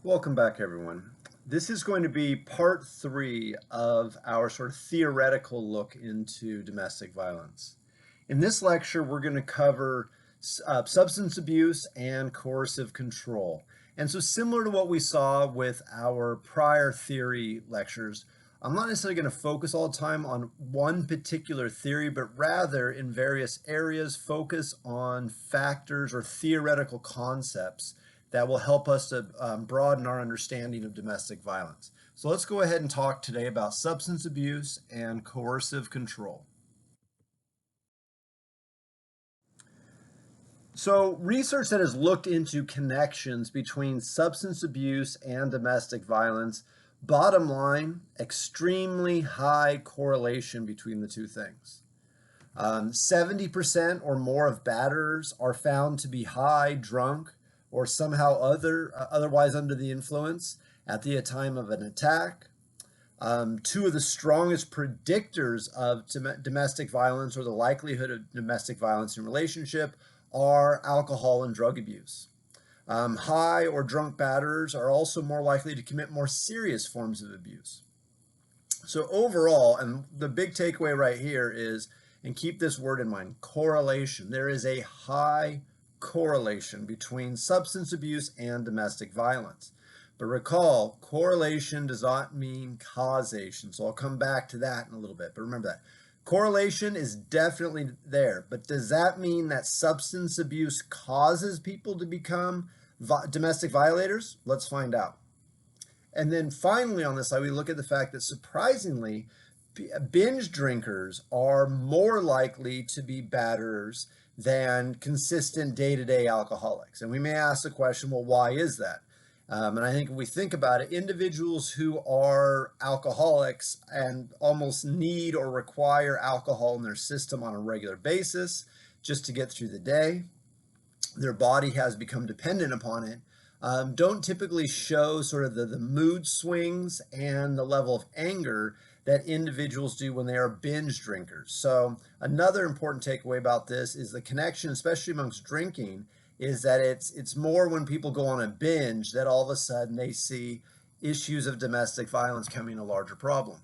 Welcome back, everyone. This is going to be part 3 of our sort of theoretical look into domestic violence. In this lecture, we're going to cover substance abuse and coercive control. And so similar to what we saw with our prior theory lectures, I'm not necessarily going to focus all the time on one particular theory, but rather in various areas focus on factors or theoretical concepts that will help us to broaden our understanding of domestic violence. So let's go ahead and talk today about substance abuse and coercive control. So research that has looked into connections between substance abuse and domestic violence, bottom line, extremely high correlation between the two things. 70% or more of batterers are found to be high, drunk, or somehow otherwise under the influence at the time of an attack. Two of the strongest predictors of domestic violence or the likelihood of domestic violence in relationship are alcohol and drug abuse. High or drunk batterers are also more likely to commit more serious forms of abuse. So overall, and the big takeaway right here is, and keep this word in mind, correlation. There is a high correlation between substance abuse and domestic violence. But recall, correlation does not mean causation. So I'll come back to that in a little bit. But remember that. Correlation is definitely there. But does that mean that substance abuse causes people to become domestic violators? Let's find out. And then finally on this side, we look at the fact that surprisingly, binge drinkers are more likely to be batterers than consistent day-to-day alcoholics. And we may ask the question, well, why is that? And I think if we think about it, individuals who are alcoholics and almost need or require alcohol in their system on a regular basis just to get through the day, their body has become dependent upon it, don't typically show sort of the mood swings and the level of anger that individuals do when they are binge drinkers. So another important takeaway about this is the connection, especially amongst drinking, is that it's more when people go on a binge that all of a sudden they see issues of domestic violence becoming a larger problem.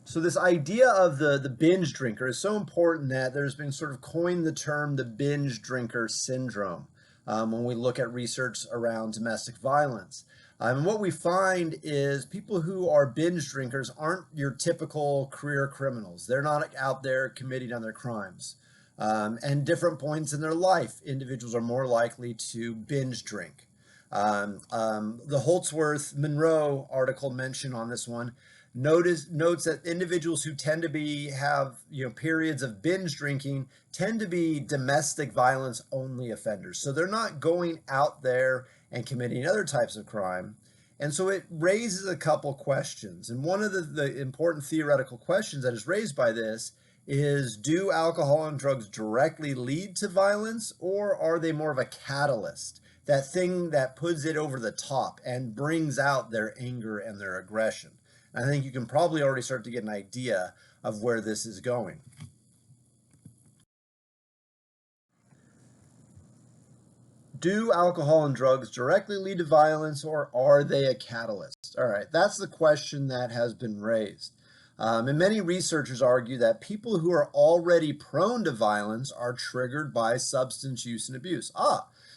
So this idea of the binge drinker is so important that there's been sort of coined the term the binge drinker syndrome when we look at research around domestic violence. And what we find is people who are binge drinkers aren't your typical career criminals. They're not out there committing other crimes. And different points in their life, individuals are more likely to binge drink. The Holtzworth-Monroe article mentioned on this one notes that individuals who tend to have periods of binge drinking tend to be domestic violence only offenders. So they're not going out there and committing other types of crime. And so it raises a couple questions. And one of the important theoretical questions that is raised by this is, do alcohol and drugs directly lead to violence, or are they more of a catalyst? That thing that puts it over the top and brings out their anger and their aggression. And I think you can probably already start to get an idea of where this is going. Do alcohol and drugs directly lead to violence, or are they a catalyst? All right, that's the question that has been raised. And many researchers argue that people who are already prone to violence are triggered by substance use and abuse.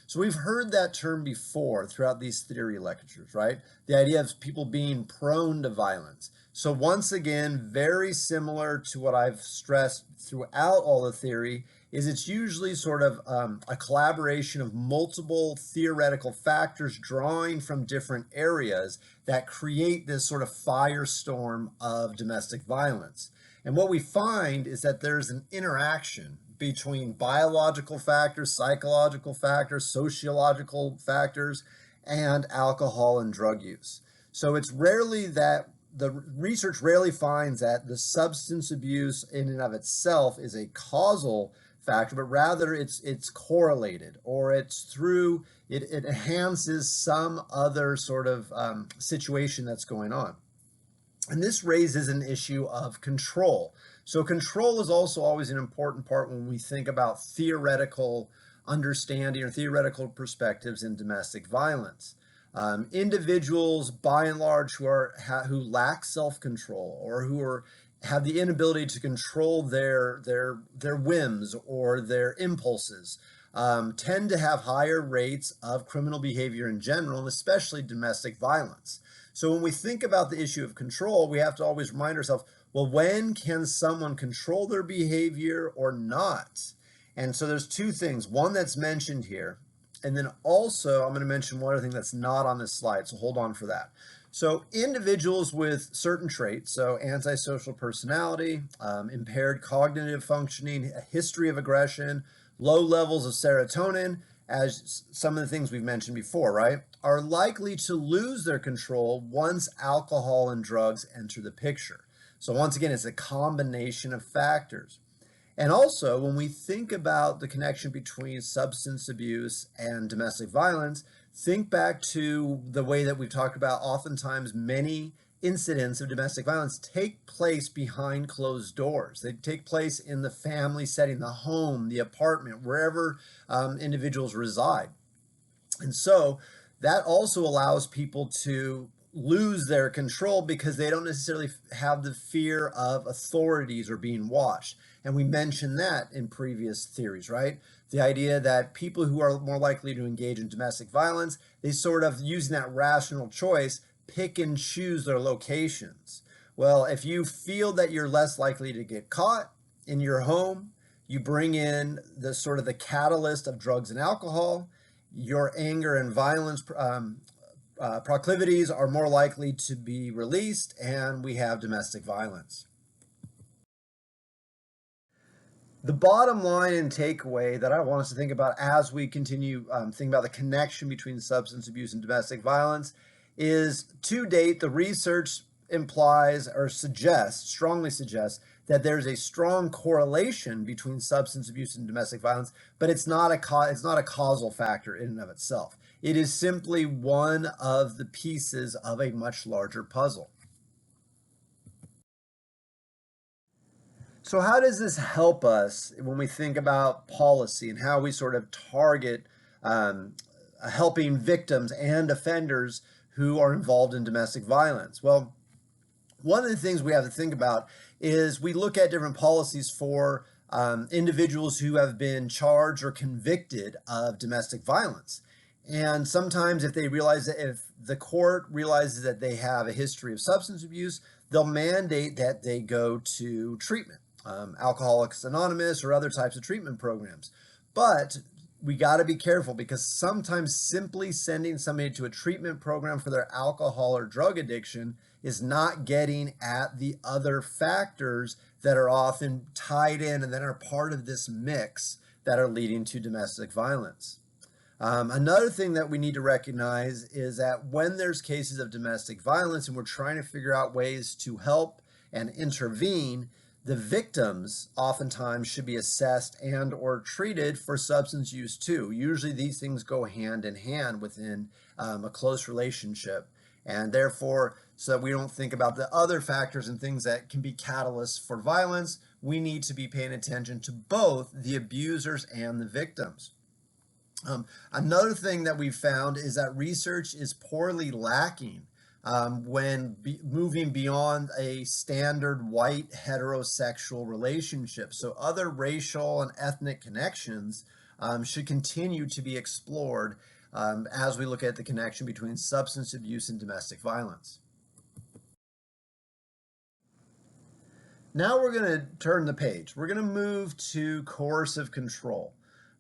So we've heard that term before throughout these theory lectures, right? The idea of people being prone to violence. So once again, very similar to what I've stressed throughout all the theory, is it's usually sort of a collaboration of multiple theoretical factors drawing from different areas that create this sort of firestorm of domestic violence. And what we find is that there's an interaction between biological factors, psychological factors, sociological factors, and alcohol and drug use. So it's rarely that the research rarely finds that the substance abuse in and of itself is a causal factor, but rather it's correlated, or it's through it enhances some other sort of situation that's going on. And this raises an issue of control. So control is also always an important part when we think about theoretical understanding or theoretical perspectives in domestic violence. Individuals, by and large, who lack self-control or have the inability to control their whims or their impulses tend to have higher rates of criminal behavior in general, and especially domestic violence. So when we think about the issue of control, we have to always remind ourselves, well, when can someone control their behavior or not? And so there's two things. One that's mentioned here, and then also I'm going to mention one other thing that's not on this slide, so hold on for that. So individuals with certain traits, so antisocial personality, impaired cognitive functioning, a history of aggression, low levels of serotonin, as some of the things we've mentioned before, right, are likely to lose their control once alcohol and drugs enter the picture. So once again, it's a combination of factors. And also, when we think about the connection between substance abuse and domestic violence, think back to the way that we've talked about oftentimes many incidents of domestic violence take place behind closed doors. They take place in the family setting, the home, the apartment, wherever individuals reside. And so that also allows people to lose their control because they don't necessarily have the fear of authorities or being watched. And we mentioned that in previous theories, right? The idea that people who are more likely to engage in domestic violence, they sort of, using that rational choice, pick and choose their locations. Well, if you feel that you're less likely to get caught in your home, you bring in the sort of the catalyst of drugs and alcohol, your anger and violence proclivities are more likely to be released, and we have domestic violence. The bottom line and takeaway that I want us to think about as we continue thinking about the connection between substance abuse and domestic violence is, to date, the research implies or strongly suggests that there's a strong correlation between substance abuse and domestic violence, but it's not a causal factor in and of itself. It is simply one of the pieces of a much larger puzzle. So how does this help us when we think about policy and how we sort of target helping victims and offenders who are involved in domestic violence? Well, one of the things we have to think about is we look at different policies for individuals who have been charged or convicted of domestic violence. And sometimes if the court realizes that they have a history of substance abuse, they'll mandate that they go to treatment, Alcoholics Anonymous or other types of treatment programs. But we got to be careful because sometimes simply sending somebody to a treatment program for their alcohol or drug addiction is not getting at the other factors that are often tied in and that are part of this mix that are leading to domestic violence. Another thing that we need to recognize is that when there's cases of domestic violence and we're trying to figure out ways to help and intervene, the victims oftentimes should be assessed and or treated for substance use too. Usually these things go hand in hand within a close relationship. And therefore, so that we don't think about the other factors and things that can be catalysts for violence, we need to be paying attention to both the abusers and the victims. Another thing that we've found is that research is poorly lacking when moving beyond a standard white heterosexual relationship. So other racial and ethnic connections should continue to be explored as we look at the connection between substance abuse and domestic violence. Now we're going to turn the page. We're going to move to coercive control.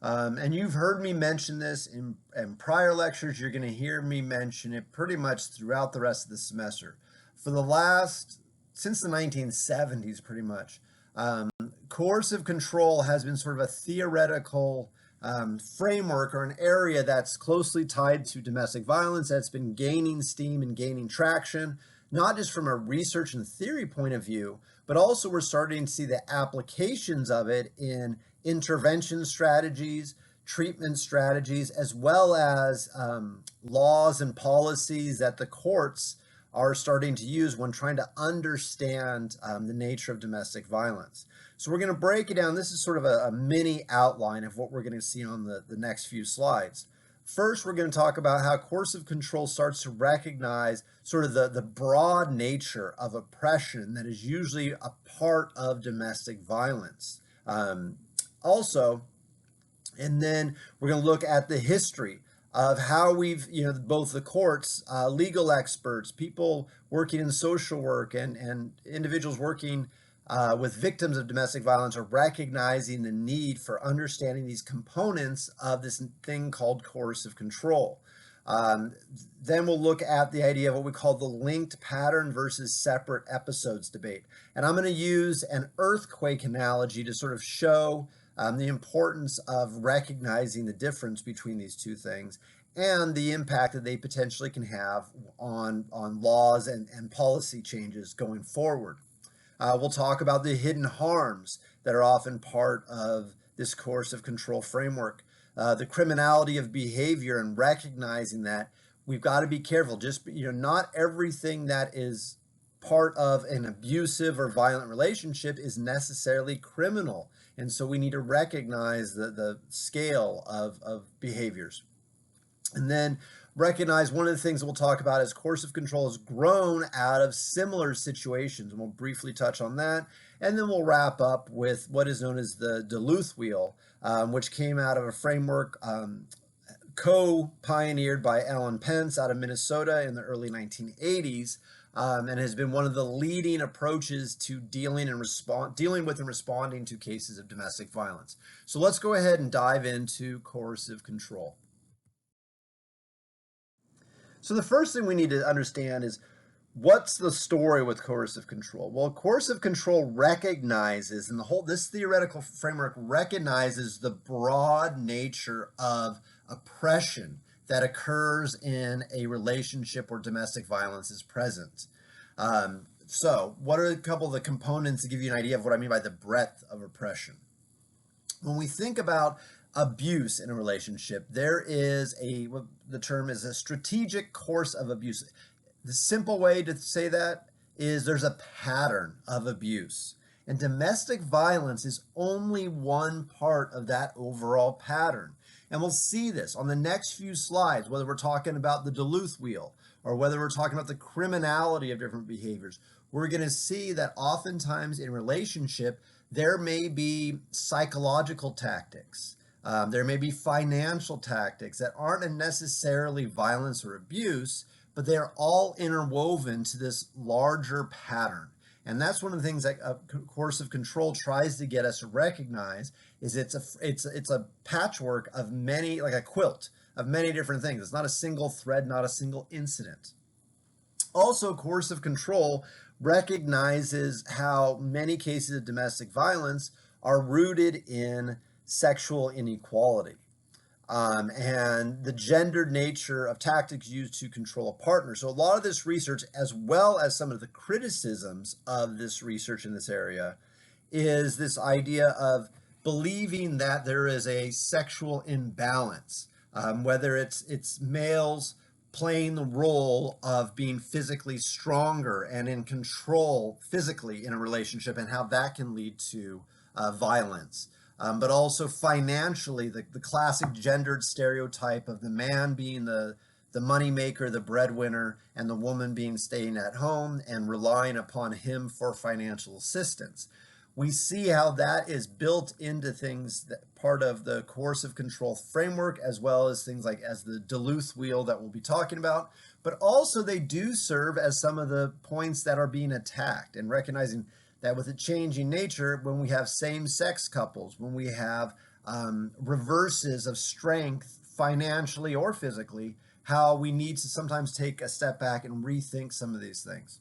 And you've heard me mention this in prior lectures. You're going to hear me mention it pretty much throughout the rest of the semester. Since the 1970s, pretty much, coercive control has been sort of a theoretical framework or an area that's closely tied to domestic violence that's been gaining steam and gaining traction, not just from a research and theory point of view, but also we're starting to see the applications of it in intervention strategies, treatment strategies, as well as laws and policies that the courts are starting to use when trying to understand the nature of domestic violence. So we're going to break it down. This is sort of a mini outline of what we're going to see on the next few slides. First, we're going to talk about how coercive control starts to recognize sort of the broad nature of oppression that is usually a part of domestic violence. Also, and then we're going to look at the history of how we've, both the courts, legal experts, people working in social work, and individuals working with victims of domestic violence are recognizing the need for understanding these components of this thing called coercive control. Then we'll look at the idea of what we call the linked pattern versus separate episodes debate. And I'm going to use an earthquake analogy to sort of show the importance of recognizing the difference between these two things and the impact that they potentially can have on laws and policy changes going forward. We'll talk about the hidden harms that are often part of this coercive control framework, the criminality of behavior, and recognizing that we've got to be careful. Just, not everything that is part of an abusive or violent relationship is necessarily criminal. And so we need to recognize the scale of behaviors. And then recognize one of the things that we'll talk about is coercive control has grown out of similar situations, and we'll briefly touch on that. And then we'll wrap up with what is known as the Duluth Wheel, which came out of a framework co-pioneered by Alan Pence out of Minnesota in the early 1980s, and has been one of the leading approaches to dealing with and responding to cases of domestic violence. So let's go ahead and dive into coercive control. So the first thing we need to understand is, what's the story with coercive control? Well, coercive control recognizes, and this theoretical framework recognizes the broad nature of oppression that occurs in a relationship where domestic violence is present. So what are a couple of the components to give you an idea of what I mean by the breadth of oppression? When we think about abuse in a relationship, there is what the term is a strategic course of abuse. The simple way to say that is there's a pattern of abuse, and domestic violence is only one part of that overall pattern. And we'll see this on the next few slides, whether we're talking about the Duluth Wheel or whether we're talking about the criminality of different behaviors. We're going to see that oftentimes in relationship, there may be psychological tactics. There may be financial tactics that aren't necessarily violence or abuse, but they're all interwoven to this larger pattern. And that's one of the things that coercive control tries to get us to recognize is it's a patchwork of many, like a quilt of many different things. It's not a single thread, not a single incident. Also, coercive control recognizes how many cases of domestic violence are rooted in sexual inequality and the gendered nature of tactics used to control a partner. So a lot of this research, as well as some of the criticisms of this research in this area, is this idea of believing that there is a sexual imbalance, whether it's males playing the role of being physically stronger and in control physically in a relationship, and how that can lead to violence. But also financially, the classic gendered stereotype of the man being the money maker, the breadwinner, and the woman being staying at home and relying upon him for financial assistance. We see how that is built into things that part of the coercive control framework, as well as things like as the Duluth Wheel that we'll be talking about. But also they do serve as some of the points that are being attacked, and recognizing that with a changing nature, when we have same-sex couples, when we have reverses of strength financially or physically, how we need to sometimes take a step back and rethink some of these things.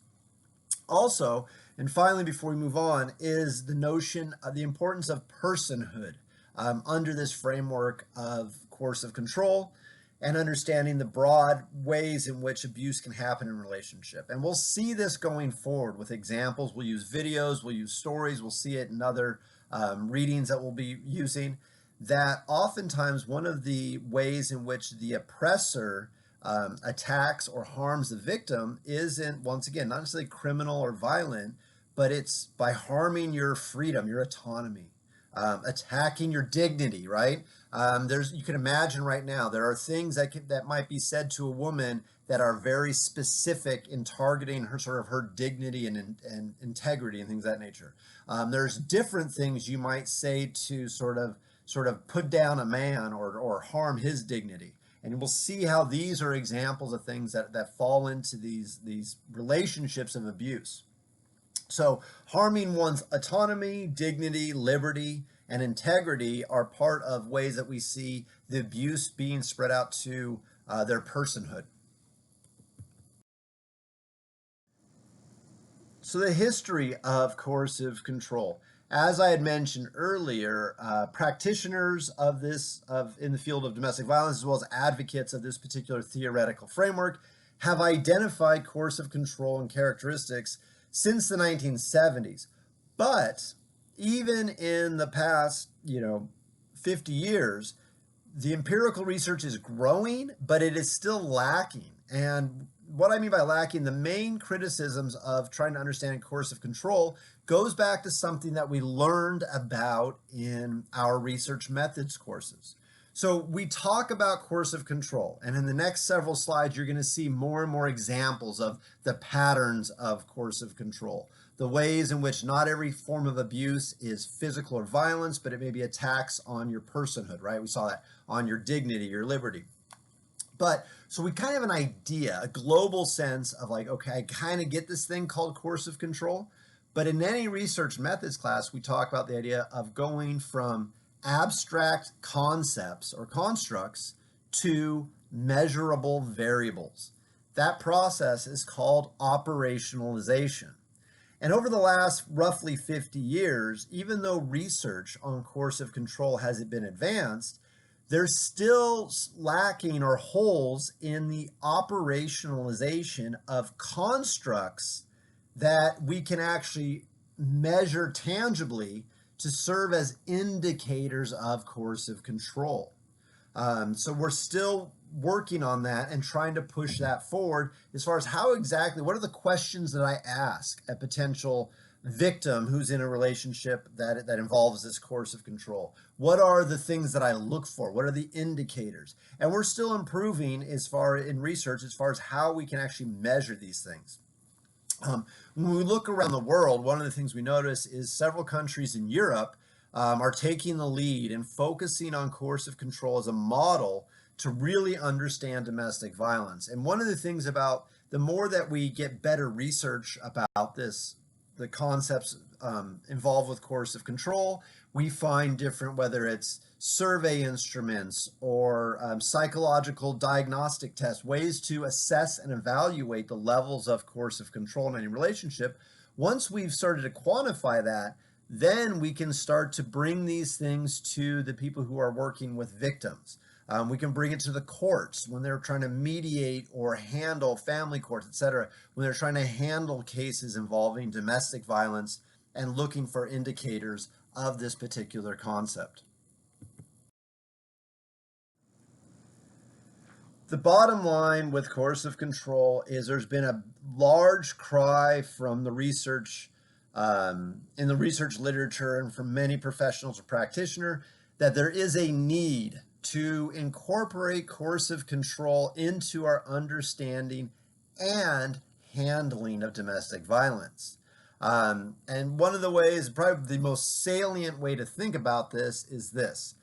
Also, and finally, before we move on, is the notion of the importance of personhood under this framework of coercive control, and understanding the broad ways in which abuse can happen in a relationship. And we'll see this going forward with examples. We'll use videos, we'll use stories, we'll see it in other readings that we'll be using, that oftentimes one of the ways in which the oppressor attacks or harms the victim isn't, once again, not necessarily criminal or violent, but it's by harming your freedom, your autonomy, attacking your dignity, right? You can imagine right now, there are things that might be said to a woman that are very specific in targeting her sort of her dignity and integrity and things of that nature. There's different things you might say to sort of put down a man or harm his dignity. And we'll see how these are examples of things that fall into these relationships of abuse. So harming one's autonomy, dignity, liberty, and integrity are part of ways that we see the abuse being spread out to their personhood. So the history of coercive control. As I had mentioned earlier, practitioners in the field of domestic violence, as well as advocates of this particular theoretical framework, have identified coercive control and characteristics since the 1970s. But even in the past, 50 years, the empirical research is growing, but it is still lacking. And what I mean by lacking, the main criticisms of trying to understand coercive control goes back to something that we learned about in our research methods courses. So we talk about coercive control, and in the next several slides, you're going to see more and more examples of the patterns of coercive control, the ways in which not every form of abuse is physical or violence, but it may be attacks on your personhood, right? We saw that on your dignity, your liberty. But so we kind of have an idea, a global sense of like, okay, I kind of get this thing called coercive control. But in any research methods class, we talk about the idea of going from abstract concepts or constructs to measurable variables. That process is called operationalization. And over the last roughly 50 years, even though research on coercive control has been advanced, there's still lacking or holes in the operationalization of constructs that we can actually measure tangibly to serve as indicators of coercive control. So we're still working on that and trying to push that forward as far as what are the questions that I ask a potential victim who's in a relationship that involves this coercive control. What are the things that I look for? What are the indicators? And we're still improving in research as far as how we can actually measure these things. When we look around the world, one of the things we notice is several countries in Europe are taking the lead and focusing on coercive control as a model to really understand domestic violence. And one of the things about the more that we get better research about this, the concepts involved with coercive control, we find different, whether it's survey instruments or psychological diagnostic tests, ways to assess and evaluate the levels of coercive control in any relationship. Once we've started to quantify that, then we can start to bring these things to the people who are working with victims. We can bring it to the courts when they're trying to mediate or handle family courts, etc., when they're trying to handle cases involving domestic violence and looking for indicators of this particular concept. The bottom line with coercive control is there's been a large cry from the research, in the research literature and from many professionals or practitioners that there is a need to incorporate coercive control into our understanding and handling of domestic violence. And one of the ways, probably the most salient way to think about this is this.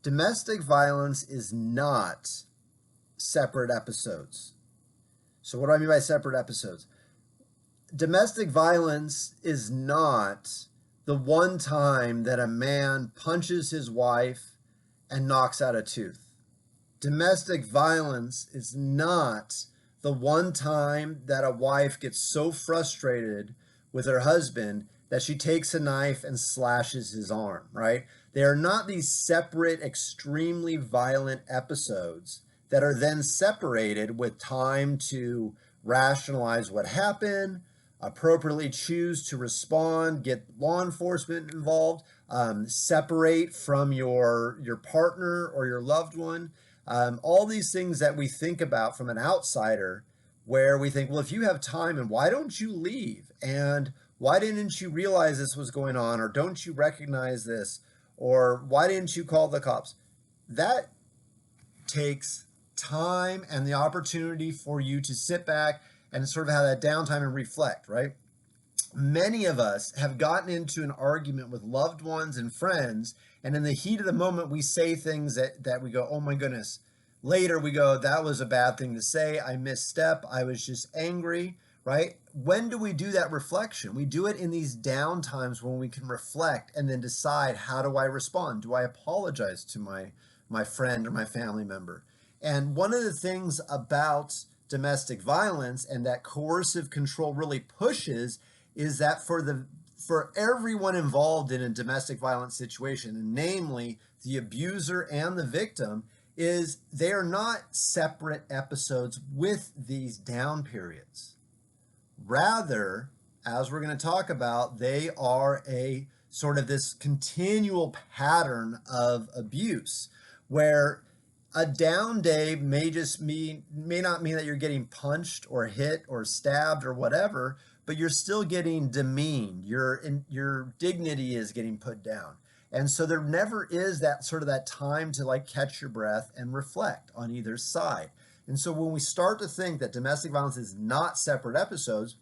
Domestic violence is not separate episodes. So what do I mean by separate episodes? Domestic violence is not the one time that a man punches his wife and knocks out a tooth. Domestic violence is not the one time that a wife gets so frustrated with her husband that she takes a knife and slashes his arm, right? They are not these separate, extremely violent episodes that are then separated with time to rationalize what happened, appropriately choose to respond, get law enforcement involved, separate from your partner or your loved one. All these things that we think about from an outsider, where we think, well, if you have time, and why don't you leave? And why didn't you realize this was going on? Or don't you recognize this? Or why didn't you call the cops? That takes time and the opportunity for you to sit back and sort of have that downtime and reflect, right? Many of us have gotten into an argument with loved ones and friends, and in the heat of the moment, we say things that we go, oh my goodness. Later, we go, that was a bad thing to say. I misstep. I was just angry, right? When do we do that reflection? We do it in these down times when we can reflect and then decide, how do I respond? Do I apologize to my friend or my family member? And one of the things about domestic violence and that coercive control really pushes is that for everyone involved in a domestic violence situation, and namely the abuser and the victim, is they are not separate episodes with these down periods. Rather, as we're going to talk about, they are a sort of this continual pattern of abuse, where a down day may not mean that you're getting punched or hit or stabbed or whatever, but you're still getting demeaned. Your dignity is getting put down. And so there never is that sort of that time to like catch your breath and reflect on either side. And so when we start to think that domestic violence is not separate episodes,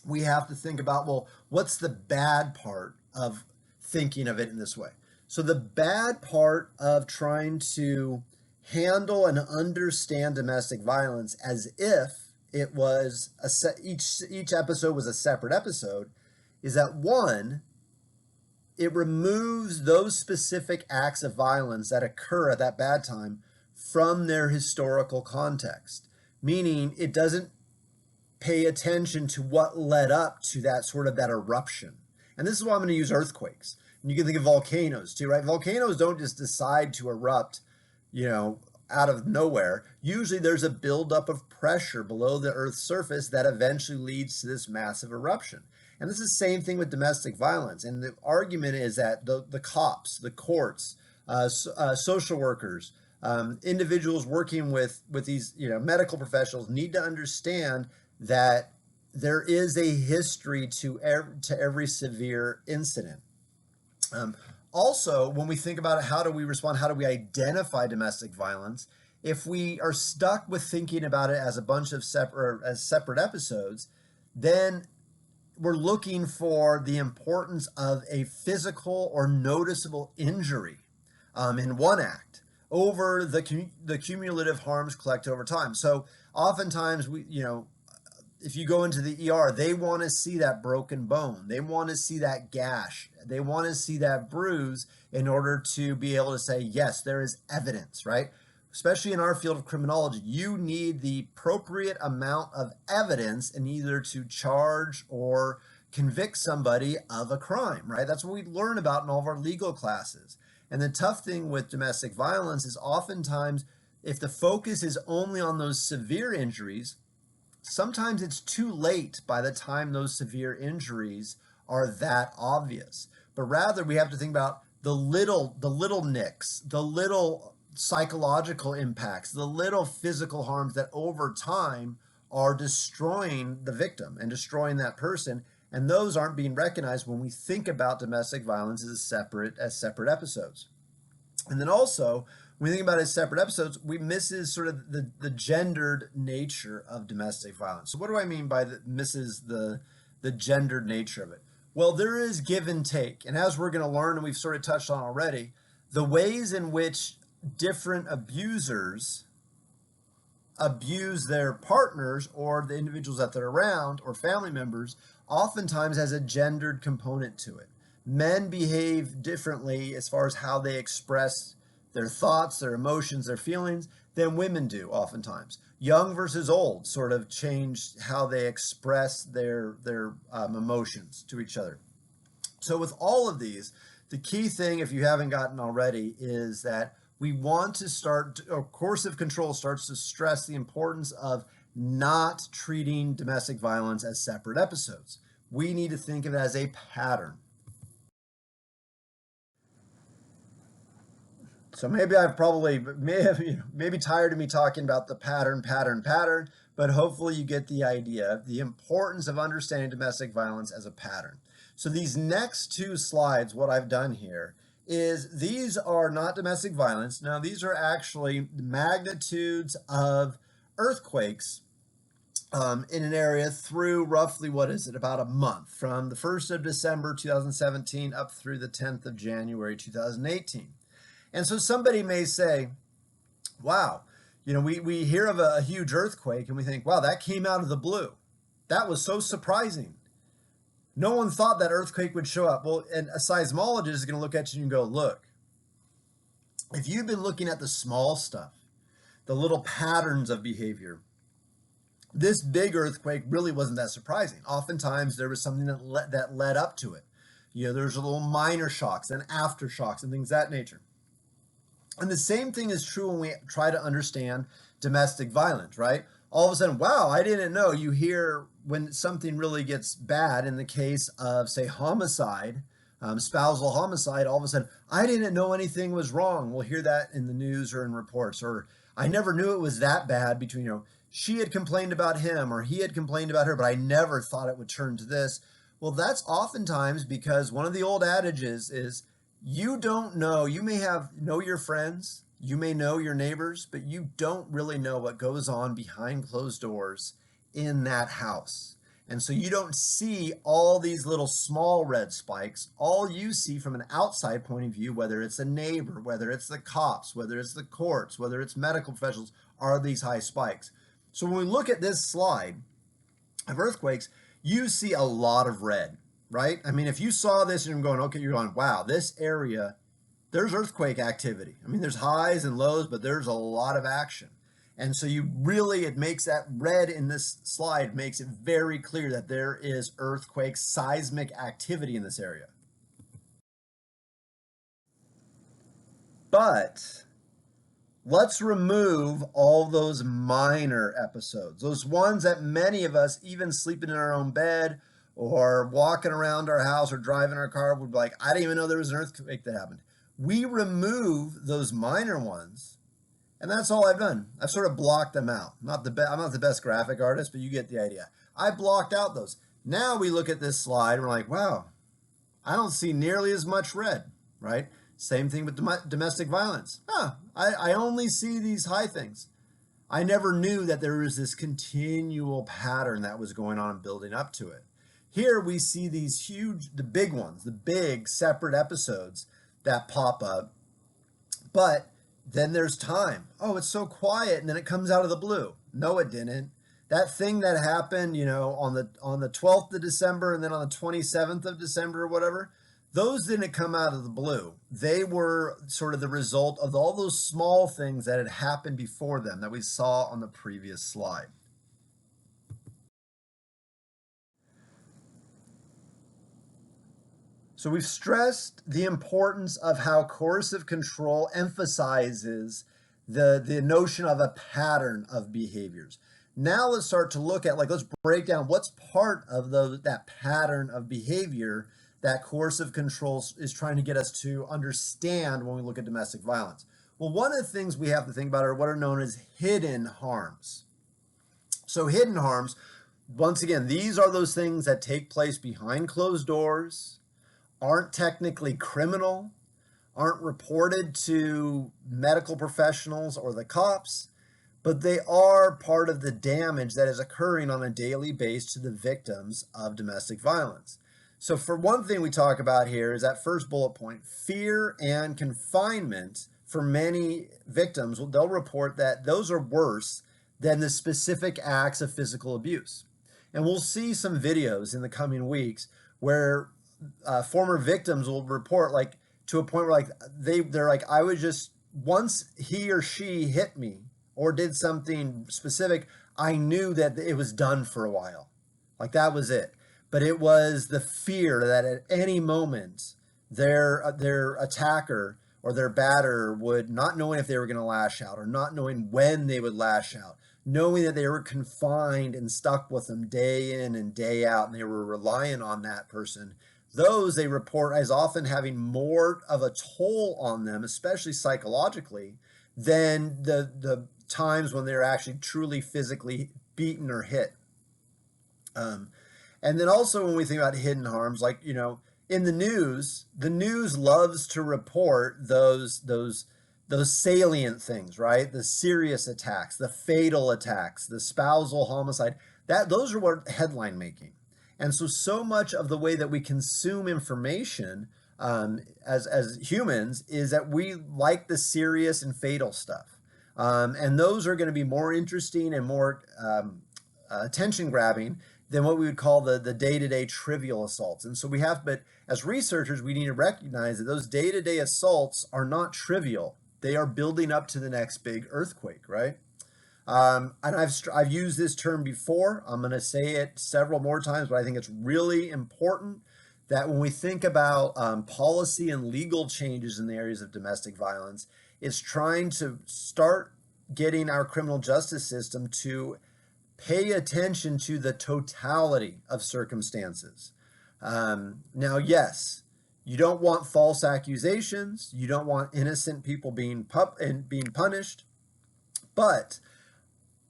we have to think about, well, what's the bad part of thinking of it in this way? So the bad part of trying to handle and understand domestic violence as if it was each episode was a separate episode is that, one, it removes those specific acts of violence that occur at that bad time from their historical context, meaning it doesn't pay attention to what led up to that sort of that eruption. And this is why I'm going to use earthquakes. And you can think of volcanoes too, right? Volcanoes don't just decide to erupt, out of nowhere. Usually there's a buildup of pressure below the Earth's surface that eventually leads to this massive eruption. And this is the same thing with domestic violence. And the argument is that the cops, the courts, social workers, individuals working with these medical professionals need to understand that there is a history to every severe incident. Also, when we think about it, how do we respond? How do we identify domestic violence? If we are stuck with thinking about it as a bunch of separate episodes, then we're looking for the importance of a physical or noticeable injury in one act over the cumulative harms collected over time. So oftentimes if you go into the ER, they want to see that broken bone. They want to see that gash. They want to see that bruise in order to be able to say, yes, there is evidence, right? Especially in our field of criminology, you need the appropriate amount of evidence in either to charge or convict somebody of a crime, right? That's what we learn about in all of our legal classes. And the tough thing with domestic violence is oftentimes if the focus is only on those severe injuries, sometimes it's too late by the time those severe injuries are that obvious. But rather, we have to think about the little nicks, the little psychological impacts, the little physical harms that over time are destroying the victim and destroying that person. And those aren't being recognized when we think about domestic violence as separate episodes. And then also, when we think about it as separate episodes, we misses sort of the gendered nature of domestic violence. So what do I mean by misses the gendered nature of it? Well, there is give and take. And as we're going to learn, and we've sort of touched on already, the ways in which different abusers abuse their partners or the individuals that they're around or family members oftentimes has a gendered component to it. Men behave differently as far as how they express their thoughts, their emotions, their feelings than women do oftentimes. Young versus old sort of change how they express their emotions to each other. So with all of these, the key thing, if you haven't gotten already, is that we want to coercive control starts to stress the importance of not treating domestic violence as separate episodes. We need to think of it as a pattern. So maybe I've probably maybe tired of me talking about the pattern, but hopefully you get the idea of the importance of understanding domestic violence as a pattern. So these next two slides, what I've done here is these are not domestic violence. Now these are actually magnitudes of earthquakes in an area through roughly, what is it, about a month, from the 1st of December 2017 up through the 10th of January 2018. And so somebody may say, wow, we hear of a huge earthquake and we think, wow, that came out of the blue. That was so surprising. No one thought that earthquake would show up. Well, and a seismologist is going to look at you and go, look, if you've been looking at the small stuff, the little patterns of behavior, this big earthquake really wasn't that surprising. Oftentimes there was something that led up to it. There's a little minor shocks and aftershocks and things of that nature. And the same thing is true when we try to understand domestic violence, right? All of a sudden, wow, I didn't know. You hear when something really gets bad in the case of, say, homicide, spousal homicide, all of a sudden, I didn't know anything was wrong. We'll hear that in the news or in reports. Or I never knew it was that bad between, she had complained about him or he had complained about her, but I never thought it would turn to this. Well, that's oftentimes because one of the old adages is, you don't know, you may know your friends, you may know your neighbors, but you don't really know what goes on behind closed doors in that house. And so you don't see all these little small red spikes. All you see from an outside point of view, whether it's a neighbor, whether it's the cops, whether it's the courts, whether it's medical professionals, are these high spikes. So when we look at this slide of earthquakes, you see a lot of red. Right? I mean, if you saw this and you're going, okay, you're going, wow, this area, there's earthquake activity. I mean, there's highs and lows, but there's a lot of action. And so it makes that red in this slide makes it very clear that there is earthquake seismic activity in this area. But let's remove all those minor episodes, those ones that many of us, even sleeping in our own bed, or walking around our house or driving our car, would be like, I didn't even know there was an earthquake that happened. We remove those minor ones, and that's all I've done. I've sort of blocked them out. I'm not the best graphic artist, but you get the idea. I blocked out those. Now we look at this slide and we're like, wow, I don't see nearly as much red, right? Same thing with domestic violence. I only see these high things. I never knew that there was this continual pattern that was going on and building up to it. Here we see these the big ones, the big separate episodes that pop up, but then there's time. Oh, it's so quiet, and then it comes out of the blue. No, it didn't. That thing that happened, on the 12th of December and then on the 27th of December or whatever, those didn't come out of the blue. They were sort of the result of all those small things that had happened before them that we saw on the previous slide. So we've stressed the importance of how coercive control emphasizes the notion of a pattern of behaviors. Now let's start to look at, let's break down what's part of that pattern of behavior that coercive control is trying to get us to understand when we look at domestic violence. Well, one of the things we have to think about are what are known as hidden harms. So hidden harms, once again, these are those things that take place behind closed doors, aren't technically criminal, aren't reported to medical professionals or the cops, but they are part of the damage that is occurring on a daily basis to the victims of domestic violence. So for one thing we talk about here is that first bullet point, fear and confinement. For many victims, they'll report that those are worse than the specific acts of physical abuse. And we'll see some videos in the coming weeks where former victims will report to a point where they're like, I was just, once he or she hit me or did something specific, I knew that it was done for a while. That was it. But it was the fear that at any moment their attacker or their batter would, not knowing if they were going to lash out or not knowing when they would lash out, knowing that they were confined and stuck with them day in and day out, and they were relying on that person those they report as often having more of a toll on them, especially psychologically, than the times when they're actually truly physically beaten or hit. And then also when we think about hidden harms, like, in the news loves to report those salient things, right? The serious attacks, the fatal attacks, the spousal homicide, those are what headline making. And so much of the way that we consume information as humans is that we like the serious and fatal stuff. And those are going to be more interesting and more attention grabbing than what we would call the day-to-day trivial assaults. And so but as researchers, we need to recognize that those day-to-day assaults are not trivial. They are building up to the next big earthquake, right? And I've used this term before. I'm going to say it several more times, but I think it's really important that when we think about policy and legal changes in the areas of domestic violence, it's trying to start getting our criminal justice system to pay attention to the totality of circumstances. Now, yes, you don't want false accusations. You don't want innocent people being punished. But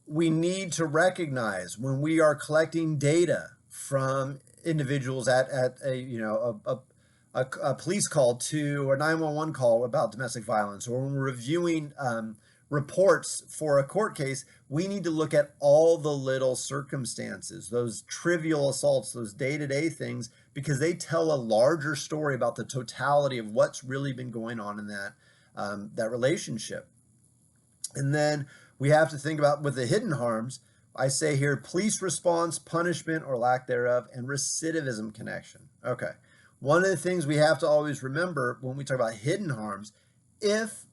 we need to recognize when we are collecting data from individuals at a police call to or 911 call about domestic violence, or when we're reviewing reports for a court case, we need to look at all the little circumstances, those trivial assaults, those day-to-day things, because they tell a larger story about the totality of what's really been going on in that relationship. And then we have to think about with the hidden harms, I say here, police response, punishment or lack thereof, and recidivism connection. Okay. One of the things we have to always remember when we talk about hidden harms, if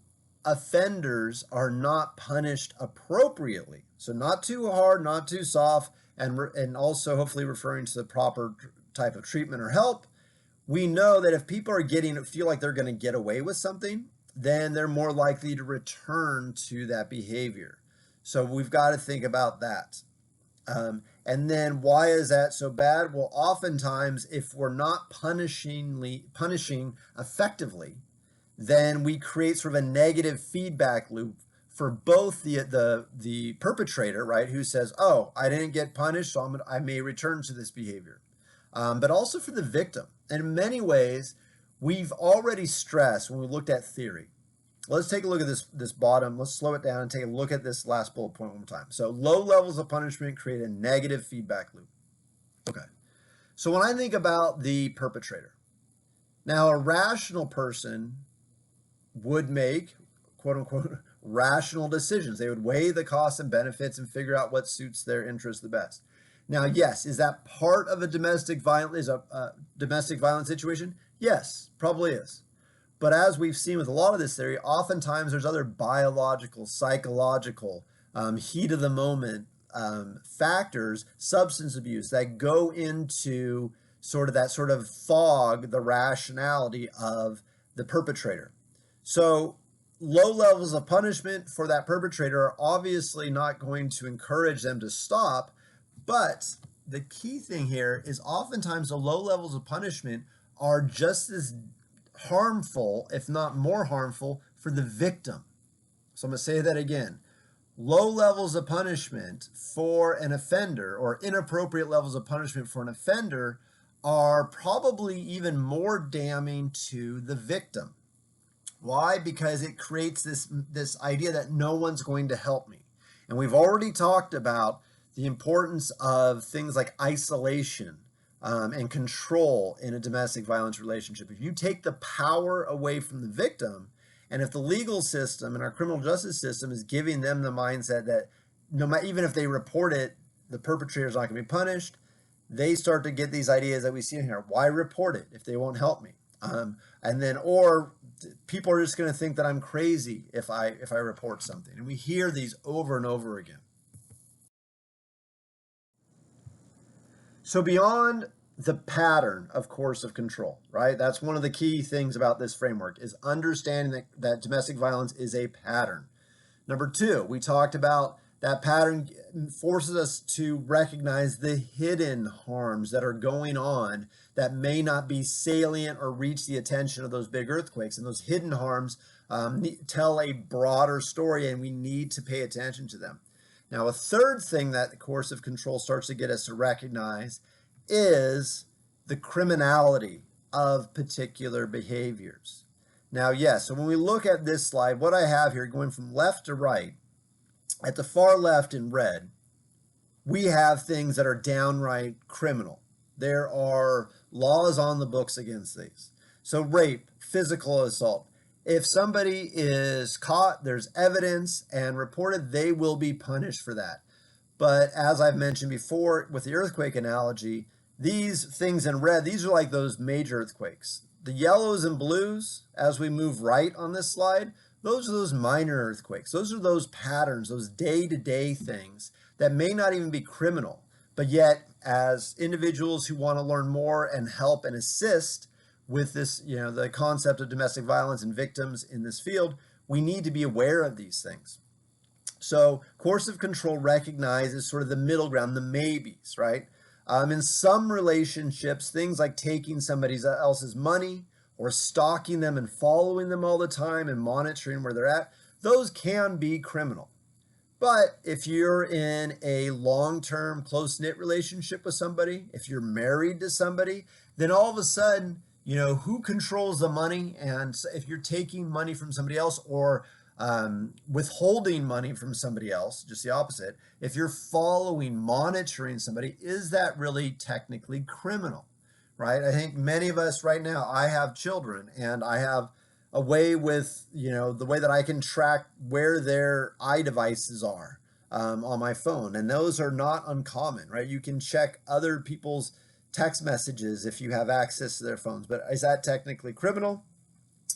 offenders are not punished appropriately, so not too hard, not too soft, and also hopefully referring to the proper type of treatment or help, we know that if people feel like they're going to get away with something, then they're more likely to return to that behavior. So we've got to think about that. And then why is that so bad? Well, oftentimes if we're not punishing effectively, then we create sort of a negative feedback loop for both the perpetrator, right, who says, oh, I didn't get punished, so I may return to this behavior. But also for the victim. And in many ways, we've already stressed when we looked at theory. Let's take a look at this bottom. Let's slow it down and take a look at this last bullet point one more time. So low levels of punishment create a negative feedback loop. Okay. So when I think about the perpetrator, now a rational person would make, quote unquote, rational decisions. They would weigh the costs and benefits and figure out what suits their interest the best. Now, yes, is that part of a domestic violence situation? Yes, probably is. But as we've seen with a lot of this theory, oftentimes there's other biological, psychological, heat of the moment factors, substance abuse, that go into that sort of fog the rationality of the perpetrator. So low levels of punishment for that perpetrator are obviously not going to encourage them to stop. But the key thing here is oftentimes the low levels of punishment are just as harmful, if not more harmful, for the victim. So I'm going to say that again. Low levels of punishment for an offender, or inappropriate levels of punishment for an offender, are probably even more damning to the victim. Why? Because it creates this idea that no one's going to help me. And we've already talked about the importance of things like isolation and control in a domestic violence relationship. If you take the power away from the victim, and if the legal system and our criminal justice system is giving them the mindset that even if they report it, the perpetrator is not going to be punished, they start to get these ideas that we see in here. Why report it if they won't help me? Or people are just going to think that I'm crazy if I report something. And we hear these over and over again. So beyond the pattern of course of control, right? That's one of the key things about this framework, is understanding that domestic violence is a pattern. Number two, we talked about That pattern forces us to recognize the hidden harms that are going on that may not be salient or reach the attention of those big earthquakes. And those hidden harms tell a broader story, and we need to pay attention to them. Now, a third thing that the course of control starts to get us to recognize is the criminality of particular behaviors. Now, yes, so when we look at this slide, what I have here going from left to right, at the far left in red, we have things that are downright criminal. There are laws on the books against these. So rape, physical assault. If somebody is caught, there's evidence and reported, they will be punished for that. But as I've mentioned before with the earthquake analogy, these things in red, these are like those major earthquakes. The yellows and blues, as we move right on this slide, those are those minor earthquakes. Those are those patterns, those day-to-day things that may not even be criminal. But yet, as individuals who want to learn more and help and assist with this, the concept of domestic violence and victims in this field, we need to be aware of these things. So course of control recognizes sort of the middle ground, the maybes, right? In some relationships, things like taking somebody else's money or stalking them and following them all the time and monitoring where they're at, those can be criminal. But if you're in a long-term, close-knit relationship with somebody, if you're married to somebody, then all of a sudden, who controls the money? And if you're taking money from somebody else or withholding money from somebody else, just the opposite, if you're following, monitoring somebody, is that really technically criminal, right? I think many of us right now, I have children and I have a way with, the way that I can track where their iDevices are on my phone. And those are not uncommon, right? You can check other people's text messages if you have access to their phones. But is that technically criminal?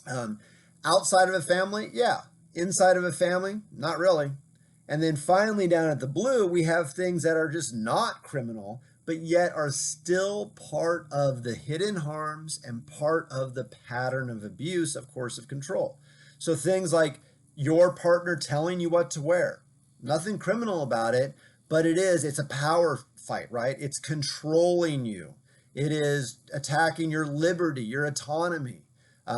Outside of a family? Yeah. Inside of a family? Not really. And then finally down at the blue, we have things that are just not criminal, but yet are still part of the hidden harms and part of the pattern of abuse of course of control. So things like your partner telling you what to wear. Nothing criminal about it, but it's a power fight, right? It's controlling you. It is attacking your liberty, your autonomy.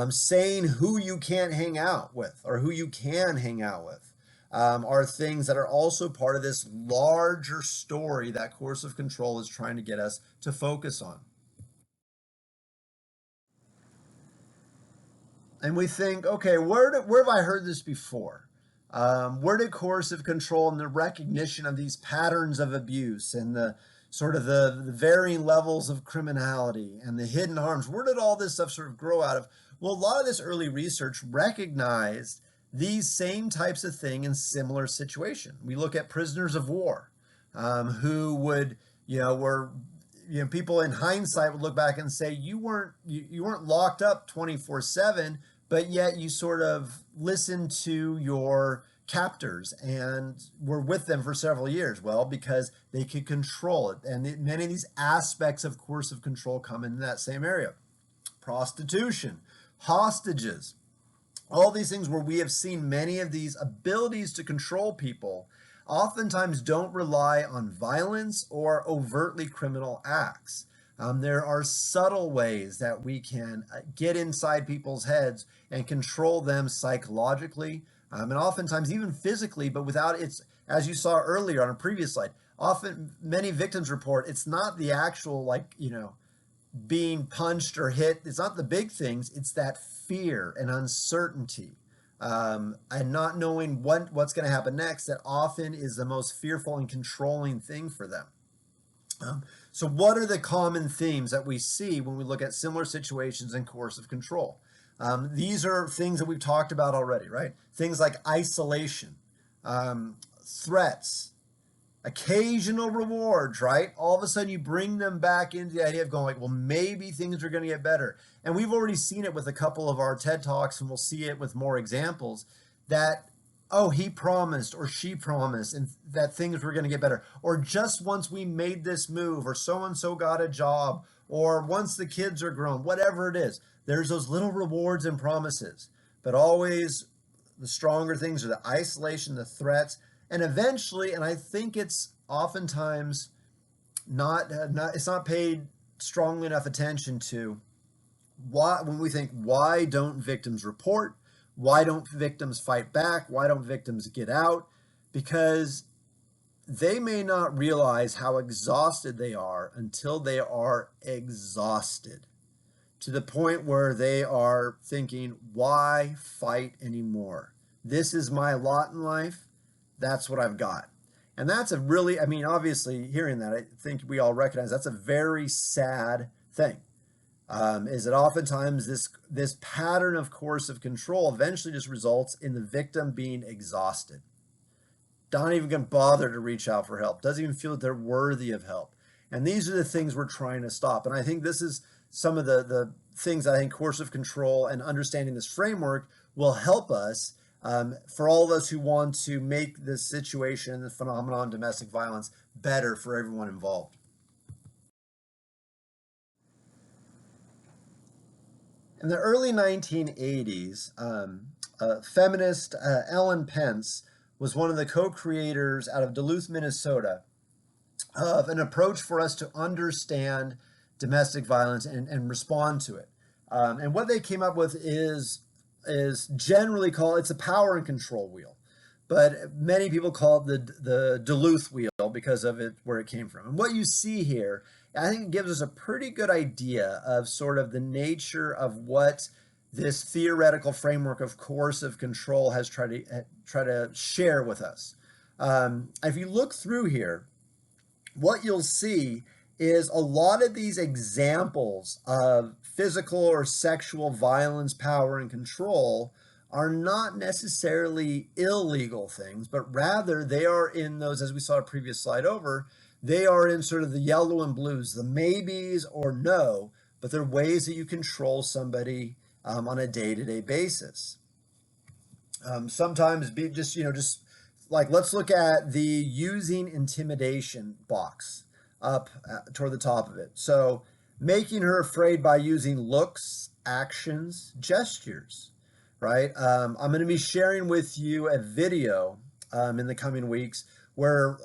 Saying who you can't hang out with or who you can hang out with are things that are also part of this larger story that course of control is trying to get us to focus on. And we think, okay, where have I heard this before? Where did course of control and the recognition of these patterns of abuse and the sort of the varying levels of criminality and the hidden harms, where did all this stuff sort of grow out of? Well, a lot of this early research recognized these same types of things in similar situations. We look at prisoners of war who would, people in hindsight would look back and say, you weren't locked up 24/7, but yet you sort of listened to your captors and were with them for several years. Well, because they could control it. And many of these aspects of course of control come in that same area. Prostitution, hostages, all these things where we have seen many of these abilities to control people oftentimes don't rely on violence or overtly criminal acts. There are subtle ways that we can get inside people's heads and control them psychologically and oftentimes even physically, but without it's, as you saw earlier on a previous slide, often many victims report it's not the actual being punched or hit. It's not the big things. It's that fear and uncertainty and not knowing what's going to happen next that often is the most fearful and controlling thing for them. So what are the common themes that we see when we look at similar situations in course of control? These are things that we've talked about already, right? Things like isolation, threats, occasional rewards, right? All of a sudden you bring them back into the idea of going like, well, maybe things are going to get better. And we've already seen it with a couple of our TED Talks, and we'll see it with more examples that, oh, he promised or she promised and that things were going to get better. Or just once we made this move, or so-and-so got a job, or once the kids are grown, whatever it is, there's those little rewards and promises. But always the stronger things are the isolation, the threats, And eventually, and I think it's oftentimes it's not paid strongly enough attention to, why, when we think, why don't victims report? Why don't victims fight back? Why don't victims get out? Because they may not realize how exhausted they are until they are exhausted, to the point where they are thinking, why fight anymore? This is my lot in life. That's what I've got. And that's a really, I mean, obviously, hearing that, I think we all recognize that's a very sad thing. Is that oftentimes this pattern of coercive control eventually just results in the victim being exhausted, not even going to bother to reach out for help, doesn't even feel that they're worthy of help. And these are the things we're trying to stop. And I think this is some of the things I think coercive control and understanding this framework will help us, for all of us who want to make this situation, the phenomenon of domestic violence, better for everyone involved. In the early 1980s, feminist Ellen Pence was one of the co-creators out of Duluth, Minnesota, of an approach for us to understand domestic violence and respond to it. And what they came up with is generally called, it's a power and control wheel, but many people call it the Duluth wheel because of it, where it came from. And what you see here, I think it gives us a pretty good idea of sort of the nature of what this theoretical framework of coercive control has tried to share with us. If you look through here, what you'll see is a lot of these examples of physical or sexual violence, power, and control are not necessarily illegal things, but rather they are in those, as we saw a previous slide over, they are in sort of the yellow and blues, the maybes or no, but they're ways that you control somebody on a day-to-day basis. Sometimes just like, let's look at the using intimidation box up toward the top of it. So making her afraid by using looks, actions, gestures, right? I'm going to be sharing with you a video in the coming weeks where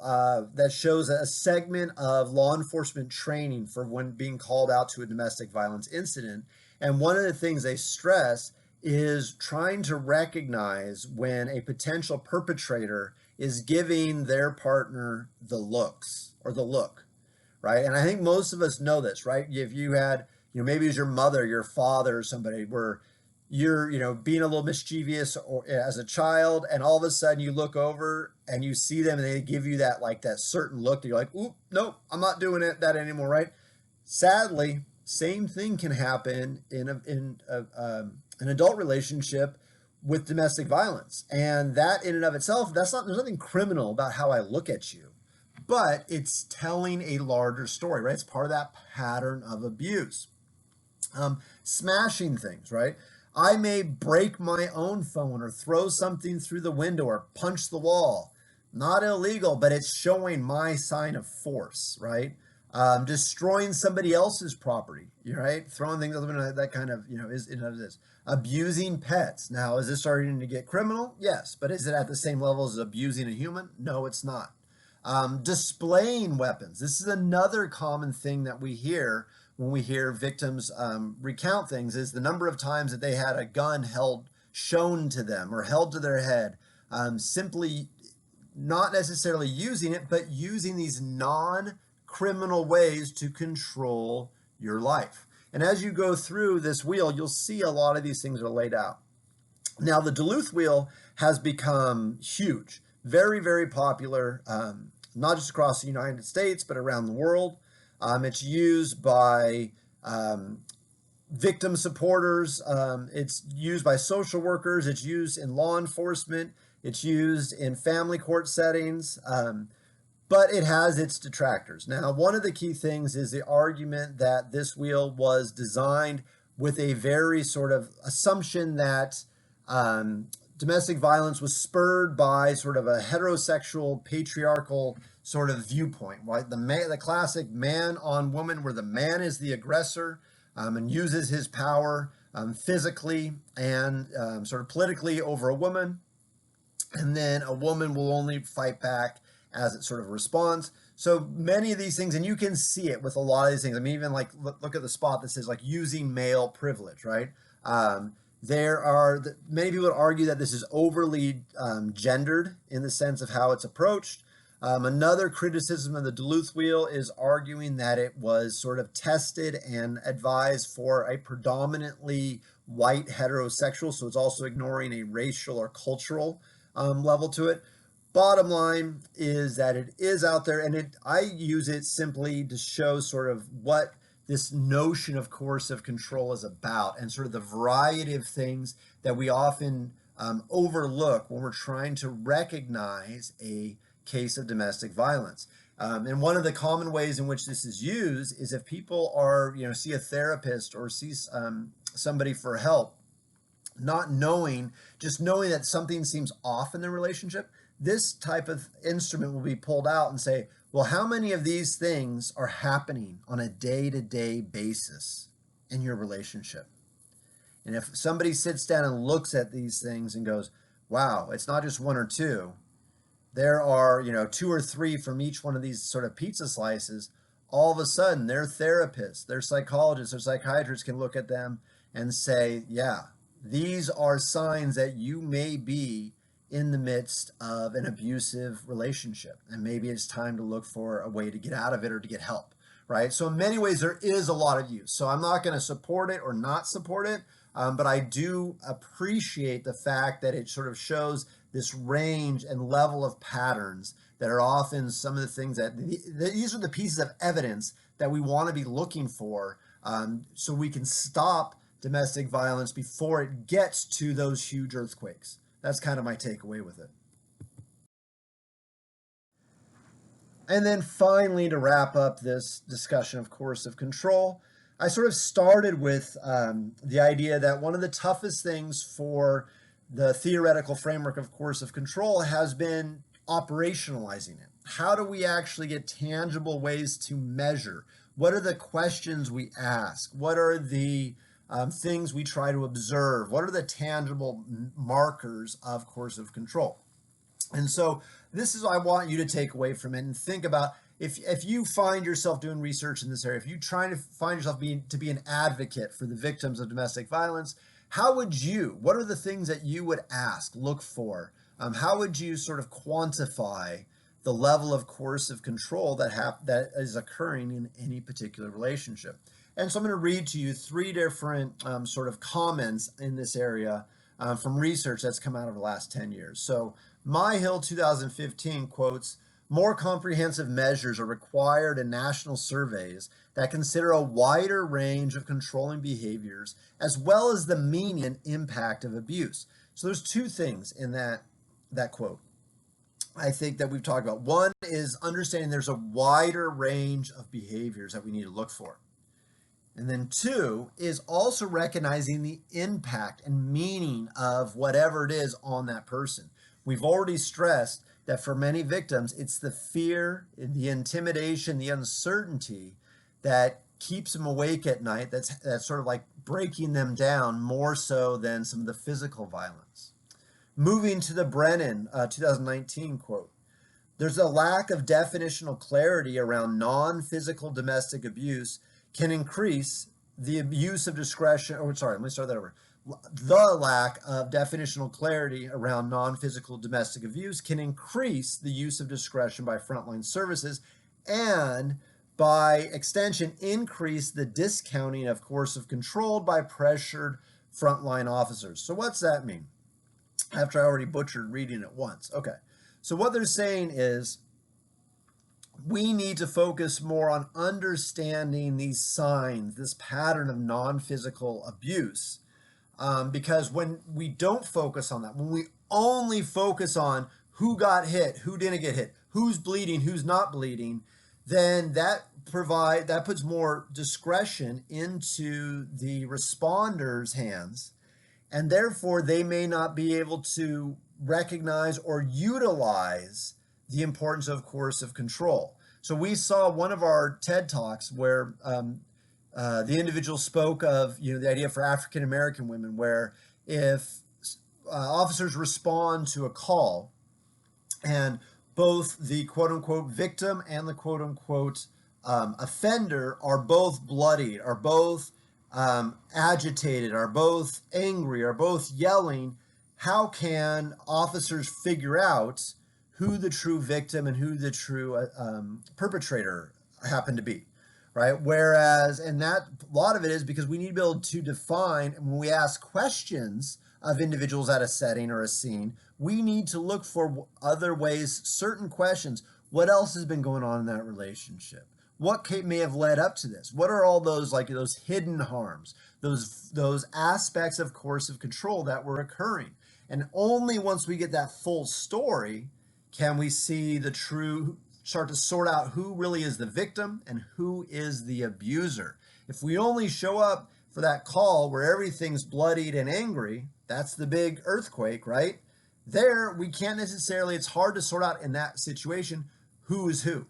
that shows a segment of law enforcement training for when being called out to a domestic violence incident. And one of the things they stress is trying to recognize when a potential perpetrator is giving their partner the looks or the look, right? And I think most of us know this, right? If you had, maybe it was your mother, your father, or somebody where you're, being a little mischievous or as a child, and all of a sudden you look over and you see them and they give you that, like, that certain look that you're like, oop, nope, I'm not doing that anymore, right? Sadly, same thing can happen in an adult relationship with domestic violence. And that in and of itself, there's nothing criminal about how I look at you, but it's telling a larger story, right? It's part of that pattern of abuse. Smashing things, right? I may break my own phone or throw something through the window or punch the wall. Not illegal, but it's showing my sign of force, right? Destroying somebody else's property, right? Throwing things out the window, that kind of, is abusing pets. Now, is this starting to get criminal? Yes, but is it at the same level as abusing a human? No, it's not. Displaying weapons. This is another common thing that we hear when we hear victims recount things, is the number of times that they had a gun shown to them or held to their head, simply not necessarily using it, but using these non-criminal ways to control your life. And as you go through this wheel, you'll see a lot of these things are laid out. Now, the Duluth wheel has become huge, very, very popular, not just across the United States, but around the world. It's used by victim supporters. It's used by social workers. It's used in law enforcement. It's used in family court settings. But it has its detractors. Now, one of the key things is the argument that this wheel was designed with a very sort of assumption that domestic violence was spurred by sort of a heterosexual, patriarchal sort of viewpoint, right? The classic man on woman, where the man is the aggressor and uses his power physically and sort of politically over a woman. and then a woman will only fight back as it sort of responds. So many of these things, and you can see it with a lot of these things. I mean, even like look at the spot that says like using male privilege, right? There are many people would argue that this is overly gendered in the sense of how it's approached. Another criticism of the Duluth Wheel is arguing that it was sort of tested and advised for a predominantly white heterosexual, so it's also ignoring a racial or cultural level to it. Bottom line is that it is out there, and I use it simply to show sort of what this notion of coercive control is about, and sort of the variety of things that we often overlook when we're trying to recognize a case of domestic violence. And one of the common ways in which this is used is if people are, see a therapist or see somebody for help, not knowing, just knowing that something seems off in the relationship, this type of instrument will be pulled out and say, well, how many of these things are happening on a day-to-day basis in your relationship? And if somebody sits down and looks at these things and goes, wow, it's not just one or two, there are, two or three from each one of these sort of pizza slices, all of a sudden their therapists, their psychologists, their psychiatrists can look at them and say, yeah, these are signs that you may be in the midst of an abusive relationship, and maybe it's time to look for a way to get out of it or to get help, right? So in many ways, there is a lot of use. So I'm not going to support it or not support it, but I do appreciate the fact that it sort of shows this range and level of patterns that are often some of the things that these are the pieces of evidence that we want to be looking for, so we can stop domestic violence before it gets to those huge earthquakes. That's kind of my takeaway with it. And then finally, to wrap up this discussion of coercive control, I sort of started with the idea that one of the toughest things for the theoretical framework of coercive control has been operationalizing it. How do we actually get tangible ways to measure? What are the questions we ask? What are the things we try to observe? What are the tangible markers of coercive control? And so this is what I want you to take away from it and think about. If you find yourself doing research in this area, if you're trying to find yourself to be an advocate for the victims of domestic violence, what are the things that you would ask, look for? How would you sort of quantify the level of coercive control that is occurring in any particular relationship? And so I'm going to read to you three different sort of comments in this area from research that's come out over the last 10 years. So Myhill 2015 quotes, more comprehensive measures are required in national surveys that consider a wider range of controlling behaviors as well as the meaning and impact of abuse. So there's two things in that quote I think that we've talked about. One is understanding there's a wider range of behaviors that we need to look for. And then two is also recognizing the impact and meaning of whatever it is on that person. We've already stressed that for many victims, it's the fear, the intimidation, the uncertainty that keeps them awake at night, that's sort of like breaking them down more so than some of the physical violence. Moving to the Brennan 2019 quote, there's a lack of definitional clarity around non-physical domestic abuse can increase the abuse of discretion, let me start that over. The lack of definitional clarity around non-physical domestic abuse can increase the use of discretion by frontline services and, by extension, increase the discounting of coercive control by pressured frontline officers. So what's that mean? After I already butchered reading it once. Okay. So what they're saying is we need to focus more on understanding these signs, this pattern of non-physical abuse, because when we don't focus on that, when we only focus on who got hit, who didn't get hit, who's bleeding, who's not bleeding, then that puts more discretion into the responders' hands, and therefore they may not be able to recognize or utilize the importance of coercive control. So we saw one of our TED Talks where the individual spoke of the idea for African American women, where if officers respond to a call, and both the quote-unquote victim and the quote-unquote offender are both bloodied, are both agitated, are both angry, are both yelling. How can officers figure out who the true victim and who the true perpetrator happen to be, right? Whereas, and that a lot of it is because we need to be able to define, when we ask questions of individuals at a setting or a scene, we need to look for other ways, certain questions. What else has been going on in that relationship? What may have led up to this? What are all those, like, those hidden harms, those aspects of coercive control that were occurring? And only once we get that full story can we see the true, start to sort out who really is the victim and who is the abuser. If we only show up for that call where everything's bloodied and angry, that's the big earthquake, right? There, we can't necessarily, it's hard to sort out in that situation who is who.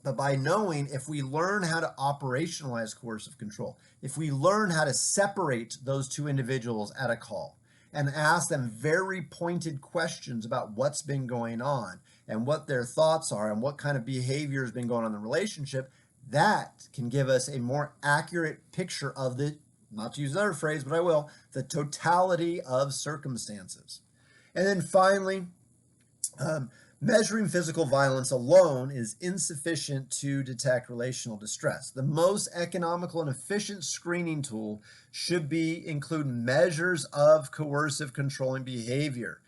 But by knowing, if we learn how to operationalize coercive control, if we learn how to separate those two individuals at a call and ask them very pointed questions about what's been going on and what their thoughts are and what kind of behavior has been going on in the relationship, that can give us a more accurate picture of the, not to use another phrase, but I will, the totality of circumstances. And then finally, measuring physical violence alone is insufficient to detect relational distress. The most economical and efficient screening tool should include measures of coercive controlling behavior.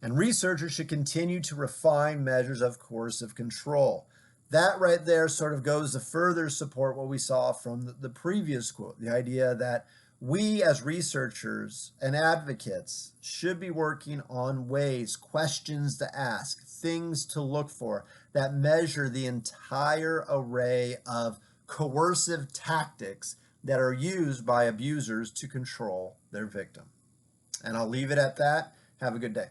And researchers should continue to refine measures of coercive control. That right there sort of goes to further support what we saw from the previous quote, the idea that we as researchers and advocates should be working on ways, questions to ask, things to look for that measure the entire array of coercive tactics that are used by abusers to control their victim. And I'll leave it at that. Have a good day.